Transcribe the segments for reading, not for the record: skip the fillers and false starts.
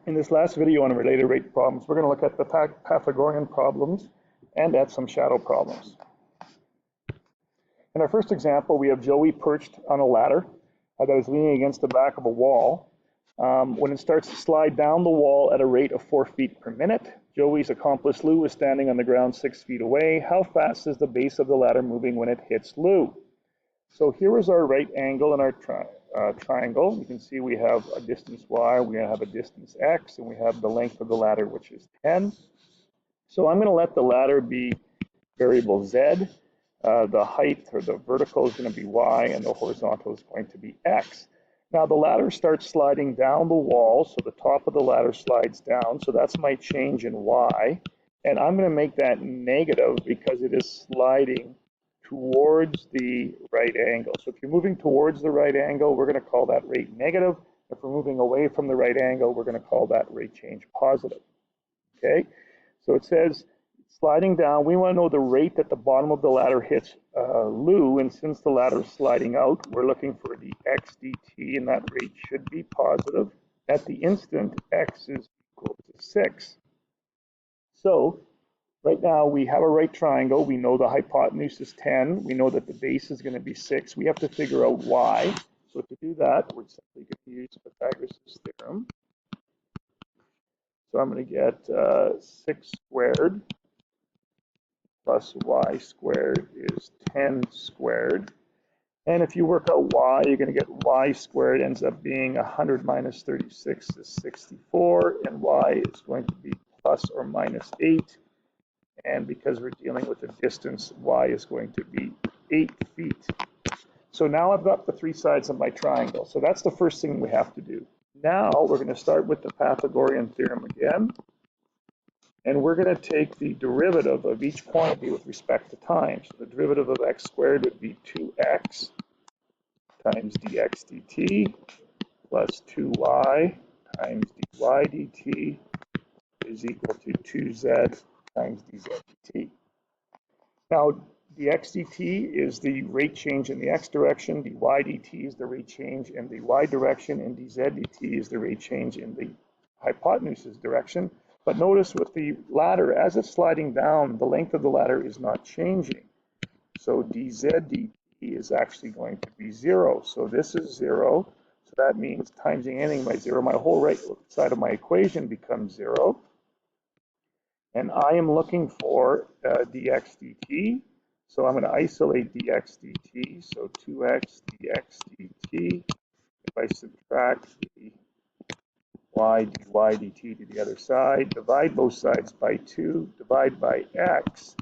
In this last video on related rate problems, we're going to look at the Pythagorean problems and at some shadow problems. In our first example, we have Joey perched on a ladder that is leaning against the back of a wall. When it starts to slide down the wall at a rate of 4 feet per minute, Joey's accomplice Lou is standing on the ground 6 feet away. How fast is the base of the ladder moving when it hits Lou? So here is our right angle in our triangle. You can see we have a distance y, we have a distance x, and we have the length of the ladder, which is 10. So I'm going to let the ladder be variable z. The height, or the vertical, is going to be y, and the horizontal is going to be x. Now the ladder starts sliding down the wall, so the top of the ladder slides down, so that's my change in y. And I'm going to make that negative because it is sliding towards the right angle. So if you're moving towards the right angle, we're going to call that rate negative. If we're moving away from the right angle, we're going to call that rate change positive. Okay, so it says sliding down, we want to know the rate that the bottom of the ladder hits Lou, and since the ladder is sliding out, we're looking for the x dt, and that rate should be positive. At the instant, x is equal to 6. So right now we have a right triangle. We know the hypotenuse is 10. We know that the base is going to be 6. We have to figure out y. So to do that, we're simply going to use Pythagoras' theorem. So I'm going to get 6 squared plus y squared is 10 squared. And if you work out y, you're going to get y squared ends up being 100 minus 36 is 64, and y is going to be plus or minus 8. And because we're dealing with a distance, y is going to be 8 feet. So now I've got the 3 sides of my triangle. So that's the first thing we have to do. Now we're going to start with the Pythagorean theorem again. And we're going to take the derivative of each quantity with respect to time. So the derivative of x squared would be 2x times dx dt plus 2y times dy dt is equal to 2z times dz dt. Now, dx dt is the rate change in the x direction, dy dt is the rate change in the y direction, and dz dt is the rate change in the hypotenuse's direction. But notice with the ladder, as it's sliding down, the length of the ladder is not changing. So dz dt is actually going to be 0. So this is 0. So that means timesing anything by 0, my whole right side of my equation becomes 0. And I am looking for dx dt. So I'm going to isolate dx dt. So 2x dx dt. If I subtract the y dy dt to the other side, divide both sides by 2, divide by x,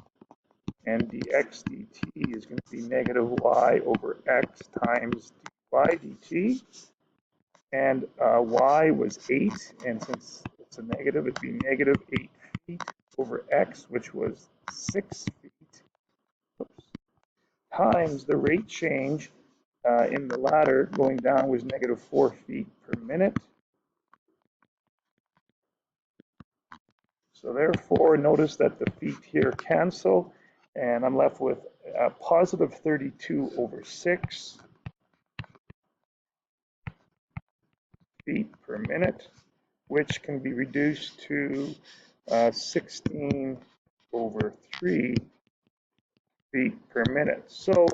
and dx dt is going to be negative y over x times dy dt. And y was 8, and since it's a negative, it'd be negative 8 feet over x, which was 6 feet, times the rate change in the ladder going down was negative 4 feet per minute. So therefore, notice that the feet here cancel, and I'm left with positive 32 over 6 feet per minute, which can be reduced to 16 over 3 feet per minute. So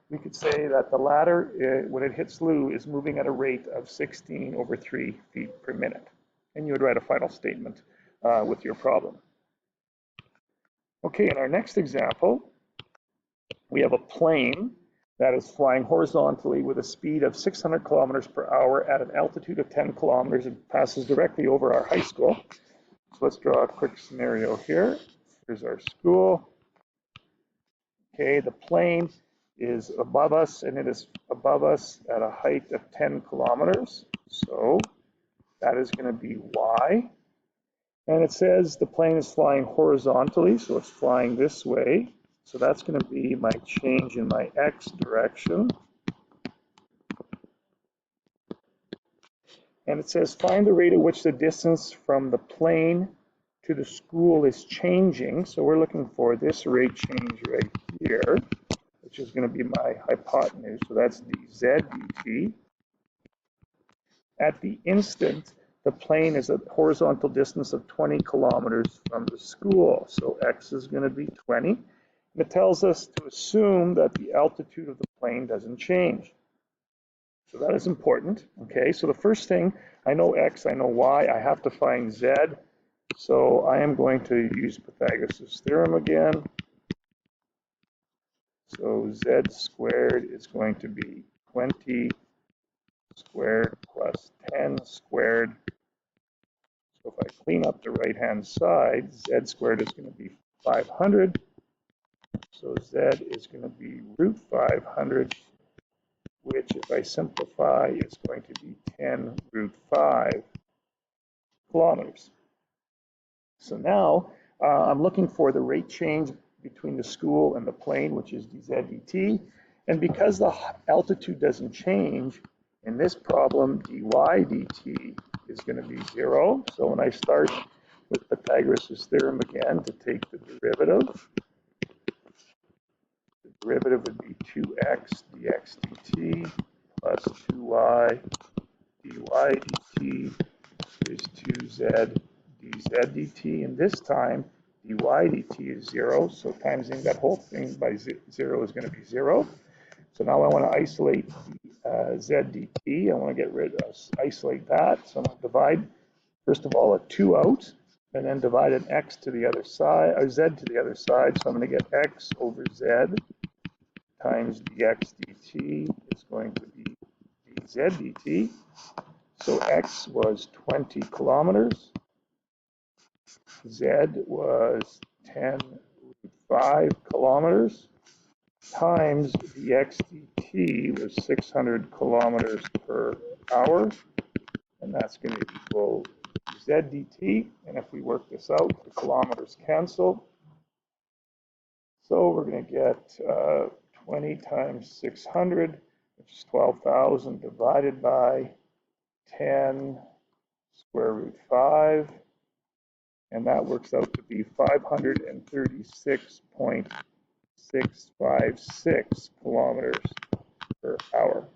we could say that the ladder, when it hits Lou, is moving at a rate of 16 over 3 feet per minute. And you would write a final statement with your problem. Okay, in our next example, we have a plane that is flying horizontally with a speed of 600 kilometers per hour at an altitude of 10 kilometers and passes directly over our high school. So let's draw a quick scenario here. Here's our school. Okay, the plane is above us, and it is above us at a height of 10 kilometers. So that is going to be y. And it says the plane is flying horizontally, so it's flying this way. So that's going to be my change in my x direction. And it says find the rate at which the distance from the plane to the school is changing. So we're looking for this rate change right here, which is going to be my hypotenuse. So that's dz dt. At the instant, the plane is a horizontal distance of 20 kilometers from the school. So x is going to be 20. And it tells us to assume that the altitude of the plane doesn't change. So that is important. Okay, so the first thing, I know x, I know y, I have to find z. So I am going to use Pythagoras' theorem again. So z squared is going to be 20 squared plus 10 squared. So if I clean up the right-hand side, z squared is going to be 500. So z is going to be root 500, which if I simplify is going to be 10 root 5 kilometers. So now I'm looking for the rate change between the school and the plane, which is dz dt. And because the altitude doesn't change, in this problem, dy dt is going to be 0. So when I start with Pythagoras' theorem again to take the derivative would be 2x dx dt plus 2y dy dt is 2z dz dt, and this time dy dt is 0, so timesing that whole thing by 0 is going to be 0. So now I want to isolate the z dt. I want to get rid of, isolate that. So I'm going to divide, first of all, a 2 out, and then divide an x to the other side, or z to the other side. So I'm going to get x over z times dx dt is going to be dz dt. So x was 20 kilometers. Z was 10.5 kilometers times dx dt was 600 kilometers per hour, and that's going to equal z dt. And if we work this out, the kilometers cancel. So we're going to get 20 times 600, which is 12,000, divided by 10 square root 5. And that works out to be 536.656 kilometers per hour.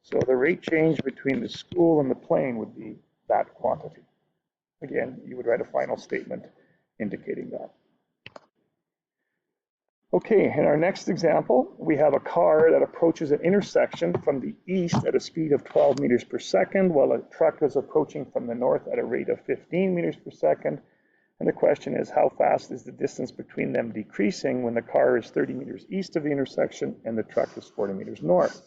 So the rate change between the school and the plane would be that quantity. Again, you would write a final statement indicating that. Okay, in our next example, we have a car that approaches an intersection from the east at a speed of 12 meters per second, while a truck is approaching from the north at a rate of 15 meters per second. And the question is, how fast is the distance between them decreasing when the car is 30 meters east of the intersection and the truck is 40 meters north?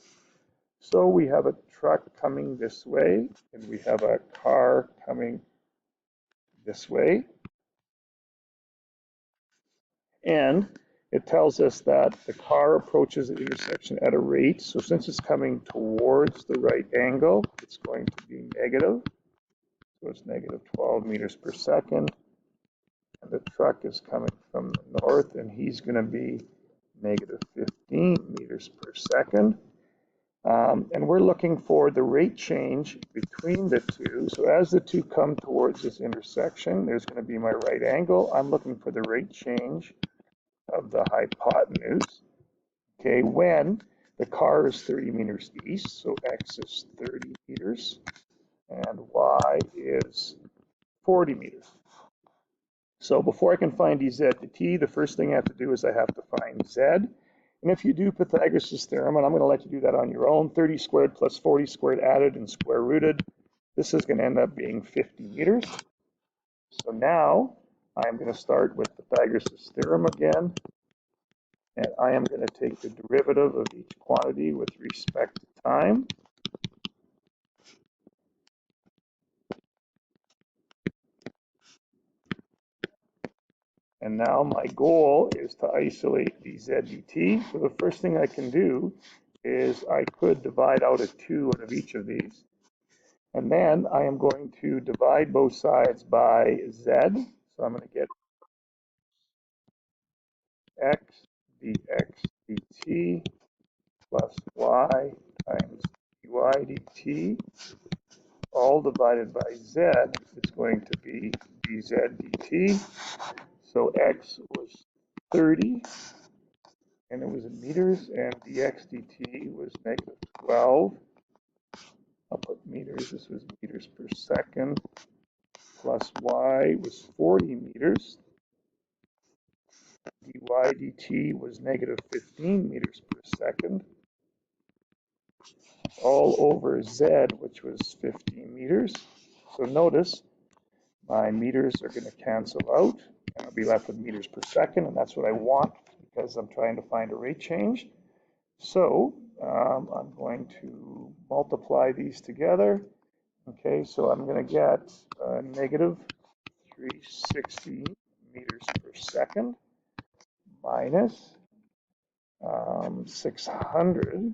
So we have a truck coming this way, and we have a car coming this way. And it tells us that the car approaches the intersection at a rate. So since it's coming towards the right angle, it's going to be negative. So it's negative 12 meters per second. And the truck is coming from the north, and he's going to be negative 15 meters per second. And we're looking for the rate change between the two. So as the two come towards this intersection, there's going to be my right angle. I'm looking for the rate change of the hypotenuse. Okay, when the car is 30 meters east, so x is 30 meters, and y is 40 meters. So before I can find dz dt, the first thing I have to do is I have to find z. And if you do Pythagoras' theorem, and I'm going to let you do that on your own, 30 squared plus 40 squared added and square rooted, this is going to end up being 50 meters. So now I'm going to start with Pythagoras' theorem again, and I am going to take the derivative of each quantity with respect to time. And now my goal is to isolate dz dt. So the first thing I can do is I could divide out a 2 out of each of these. And then I am going to divide both sides by z. So I'm going to get x dx dt plus y times dy dt, all divided by z is going to be dz dt. So x was 30, and it was in meters, and dx dt was negative 12. I'll put meters. This was meters per second, plus y was 40 meters. dy dt was negative 15 meters per second, all over z, which was 15 meters. So notice my meters are going to cancel out, and I'll be left with meters per second, and that's what I want because I'm trying to find a rate change. So I'm going to multiply these together. Okay, so I'm going to get negative 360 meters per second minus 600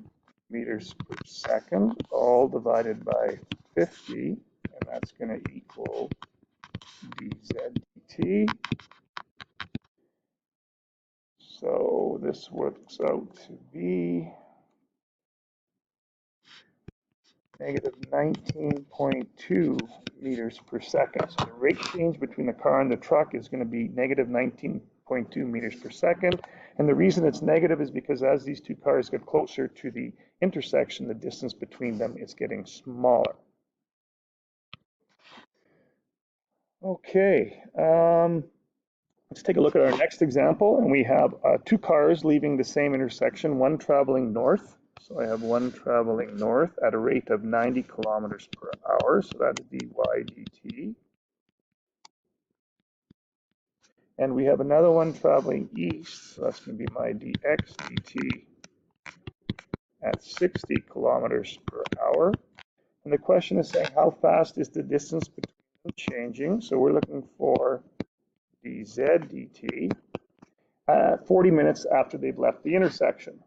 meters per second, all divided by 50, and that's going to equal dz dt. So this works out to be negative 19.2 meters per second. So the rate change between the car and the truck is going to be negative 19.2 meters per second. And the reason it's negative is because as these two cars get closer to the intersection, the distance between them is getting smaller. Okay, let's take a look at our next example. And we have two cars leaving the same intersection, one traveling north. So I have one traveling north at a rate of 90 kilometers per hour. So that's dy dt. And we have another one traveling east. So that's going to be my dx dt at 60 kilometers per hour. And the question is saying how fast is the distance between them changing? So we're looking for dz dt 40 minutes after they've left the intersection.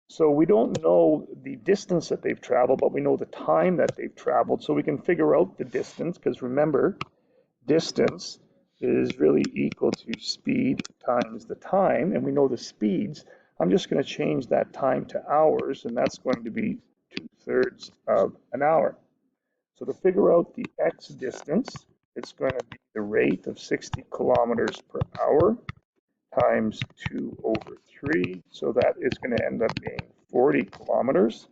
So we don't know the distance that they've traveled, but we know the time that they've traveled. So we can figure out the distance, because remember, distance is really equal to speed times the time, and we know the speeds. I'm just going to change that time to hours, and that's going to be 2/3 of an hour. So to figure out the x distance, it's going to be the rate of 60 kilometers per hour times 2/3. So that is going to end up being 40 kilometers.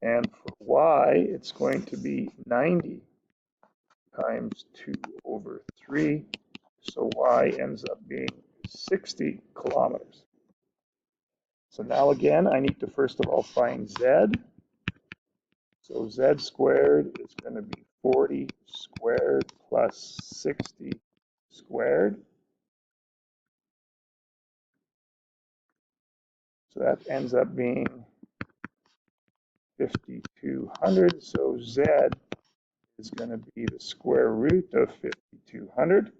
And for y, it's going to be 90 times 2/3. So y ends up being 60 kilometers. So now again, I need to first of all find z. So z squared is going to be 40 squared plus 60 squared. So that ends up being 5,200. So z is going to be the square root of 5,200,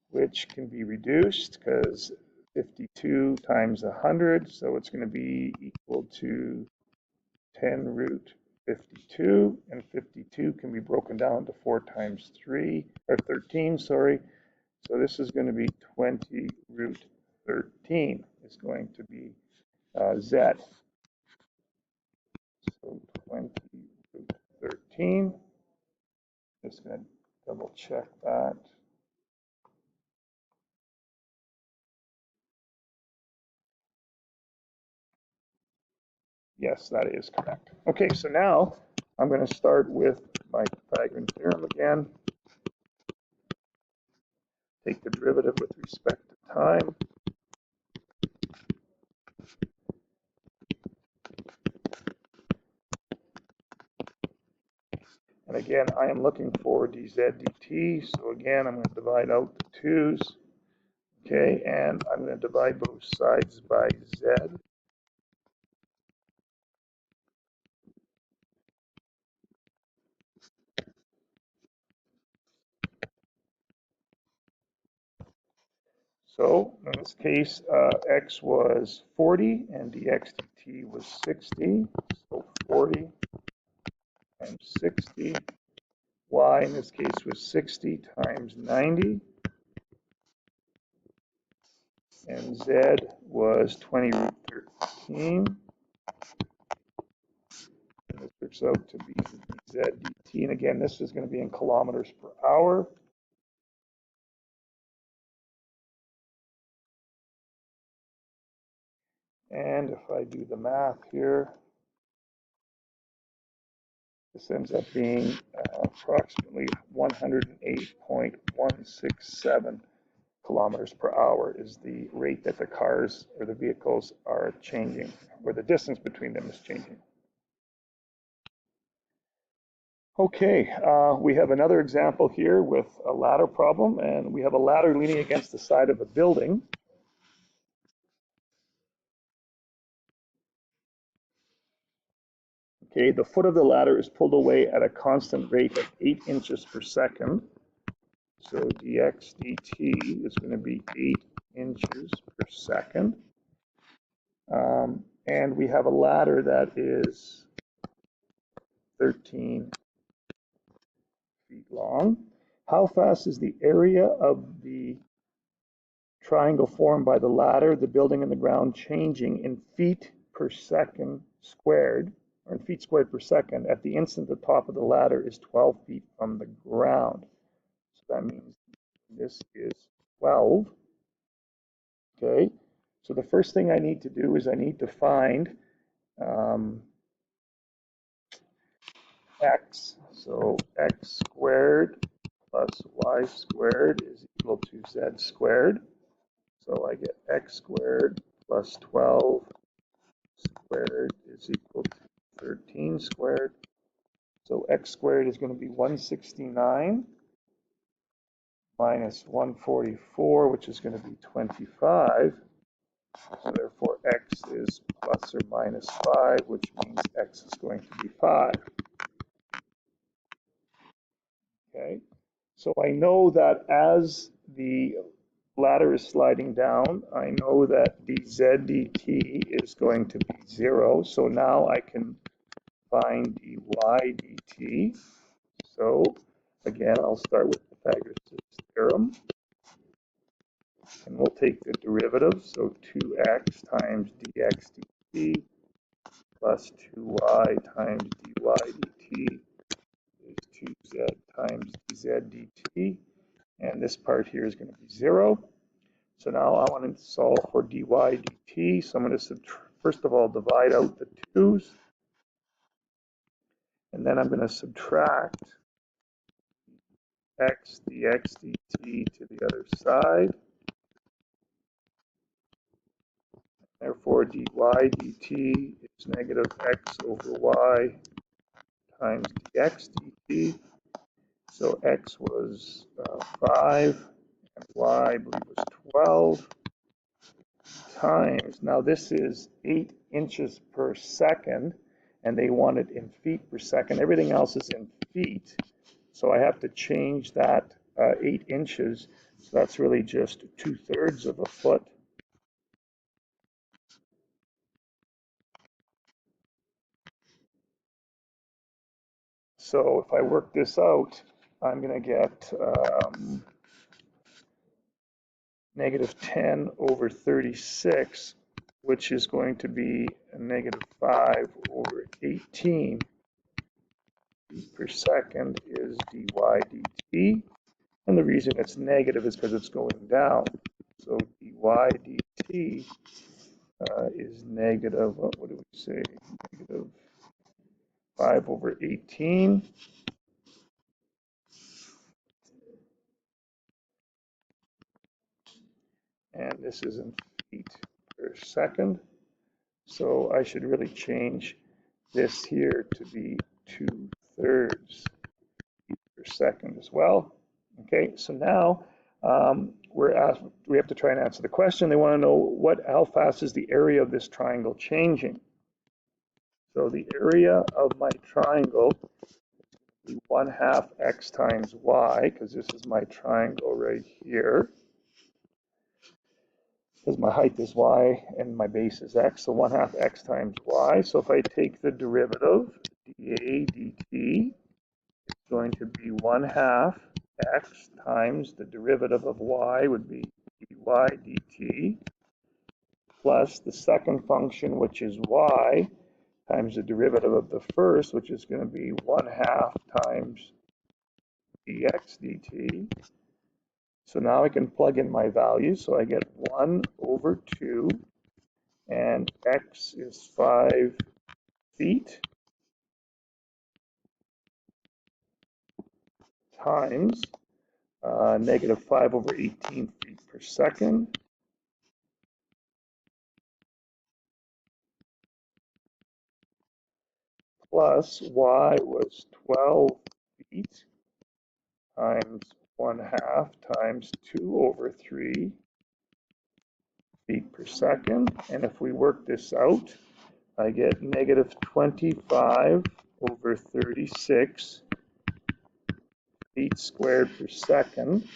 which can be reduced because 52 times 100, so it's going to be equal to 10 root 52, and 52 can be broken down to 4 times 3, or 13, sorry. So this is going to be 20 root 13 is going to be z. So 20 root 13. Just going to double check that. Yes, that is correct. Okay, so now I'm going to start with my Pythagorean theorem again. Take the derivative with respect to time. And again, I am looking for dz dt. So again, I'm going to divide out the 2's. Okay, and I'm going to divide both sides by z. So in this case, x was 40 and dx dt was 60. So 40 times 60. Y in this case was 60 times 90. And z was 20 root 13. And this works out to be z dt. And again, this is going to be in kilometers per hour. And if I do the math here, This ends up being approximately 108.167 kilometers per hour is the rate that the cars or the vehicles are changing, or the distance between them is changing. Okay, we have another example here with a ladder problem, and we have a ladder leaning against the side of a building. Okay, the foot of the ladder is pulled away at a constant rate of 8 inches per second. So dx dt is going to be 8 inches per second. And we have a ladder that is 13 feet long. How fast is the area of the triangle formed by the ladder, the building, and the ground changing in feet per second squared, or in feet squared per second, at the instant the top of the ladder is 12 feet from the ground? So that means this is 12. Okay, so the first thing I need to do is I need to find x. So x squared plus y squared is equal to z squared. So I get x squared plus 12 squared is equal to 13 squared. So x squared is going to be 169 minus 144, which is going to be 25. So therefore x is plus or minus 5, which means x is going to be 5. Okay, so I know that as the ladder is sliding down, I know that dz dt is going to be 0. So now I can find dy dt. So again, I'll start with Pythagoras' theorem. And we'll take the derivative. So 2x times dx dt plus 2y times dy dt is 2z times dz dt. And this part here is going to be 0. So now I want to solve for dy dt. So I'm going to first of all divide out the 2's. And then I'm going to subtract x dx dt to the other side. Therefore, dy dt is negative x over y times dx dt. So x was 5, and y, I believe, was 12, times, now this is 8 inches per second, and they want it in feet per second. Everything else is in feet, so I have to change that 8 inches. So that's really just 2/3 of a foot. So if I work this out, I'm going to get negative 10 over 36, which is going to be a negative 5 over 18 feet per second is dy dt. And the reason it's negative is because it's going down. So dy dt is negative, what do we say, negative 5 over 18. And this is in feet per second. So I should really change this here to be 2/3 feet per second as well. Okay, so now we have to try and answer the question. They want to know how fast is the area of this triangle changing? So the area of my triangle is 1/2 x times y, because this is my triangle right here. Because my height is y and my base is x, so 1/2 x times y. So if I take the derivative, dA dt is going to be 1/2 x times the derivative of y would be dy dt, plus the second function, which is y, times the derivative of the first, which is going to be 1/2 times dx dt. So now I can plug in my values. So I get 1 over 2, and x is 5 feet. times negative 5 over 18 feet per second plus y was 12 feet times 1/2 times 2 over 3 feet per second. And if we work this out, I get negative 25 over 36 feet squared per second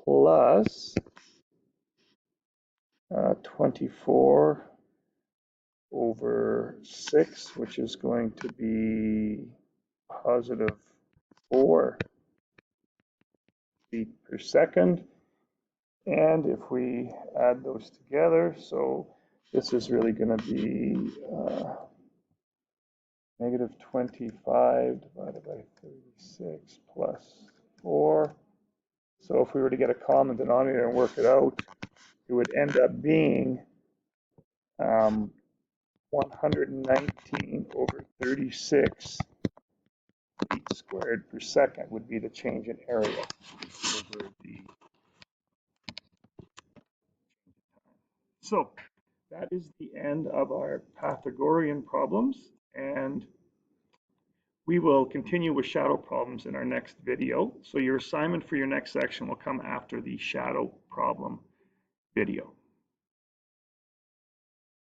plus 24 over 6, which is going to be positive 4 feet per second. And if we add those together, so this is really going to be negative 25 divided by 36 plus 4. So if we were to get a common denominator and work it out, it would end up being 119 over 36 feet squared per second would be the change in area over the. So that is the end of our Pythagorean problems, and we will continue with shadow problems in our next video. So your assignment for your next section will come after the shadow problem video.